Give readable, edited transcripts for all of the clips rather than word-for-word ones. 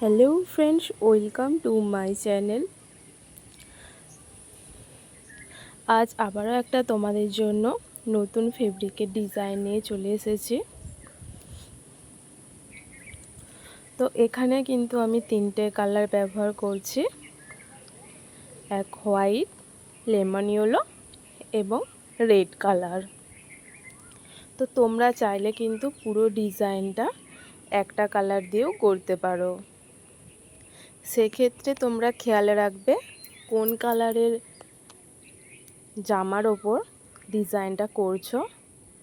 Hello friends, welcome to my channel. আজ আবারও একটা তোমাদের জন্য নতুন ফেব্রিকের ডিজাইন নিয়ে চলে এসেছি। তো এখানে কিন্তু আমি তিনটে কালার ব্যবহার করছি, এক হোয়াইট, লেমন ইয়েলো এবং রেড কালার। তো তোমরা চাইলে কিন্তু পুরো ডিজাইনটা একটা কালার দিয়েও করতে পারো। সেক্ষেত্রে তোমরা খেয়াল রাখবে কোন কালারের জামার ওপর ডিজাইনটা করছো,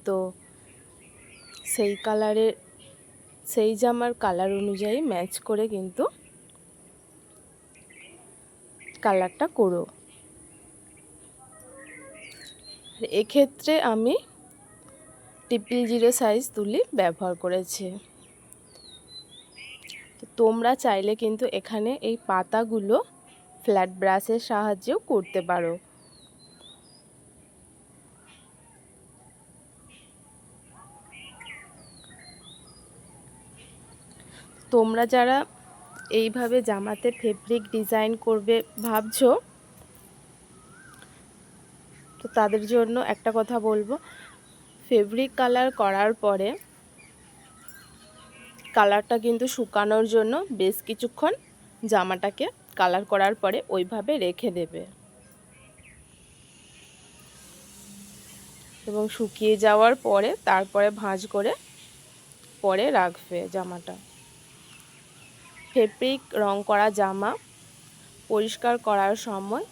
তো সেই জামার কালার অনুযায়ী ম্যাচ করে কিন্তু কালারটা করো। এক্ষেত্রে আমি 000 সাইজ তুলি ব্যবহার করেছি। তো তোমরা চাইলে কিন্তু এখানে এই পাতাগুলো ফ্ল্যাট ব্রাশের সাহায্যেও করতে পারো। তোমরা যারা এইভাবে জামাতে ফেব্রিক ডিজাইন করবে ভাবছো, তো তাদের জন্য একটা কথা বলবো, ফেব্রিক কালার করার পরে কালারটা কিন্তু শুকানোর জন্য বেশ কিছুক্ষণ জামাটাকে কালার করার পরে ওইভাবে রেখে দেবে এবং শুকিয়ে যাওয়ার পরে তারপরে ভাঁজ করে পরে রাখবে জামাটা। ফেব্রিক রং করা জামা পরিষ্কার করার সময়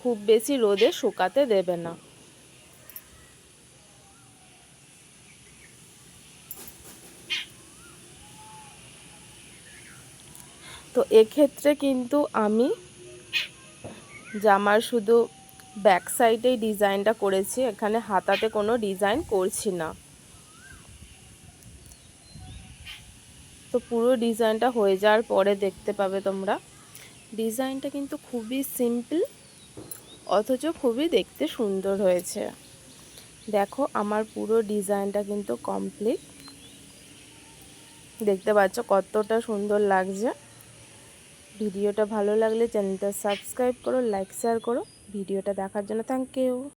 খুব বেশি রোদে শুকাতে দেবে না। তো এক্ষেত্রে কিন্তু আমি জামার শুধু ব্যাক সাইডেই ডিজাইনটা করেছি, এখানে হাতাতে কোনো ডিজাইন করছি না। তো পুরো ডিজাইনটা হয়ে যাওয়ার পরে দেখতে পাবে তোমরা ডিজাইনটা কিন্তু খুবই সিম্পল অথচ খুবই দেখতে সুন্দর হয়েছে। দেখো আমার পুরো ডিজাইনটা কিন্তু কমপ্লিট, দেখতে পাচ্ছ কতটা সুন্দর লাগছে। ভিডিওটা ভালো লাগলে চ্যানেলটা সাবস্ক্রাইব করো, লাইক শেয়ার করো। ভিডিওটা দেখার জন্য থ্যাংক ইউ।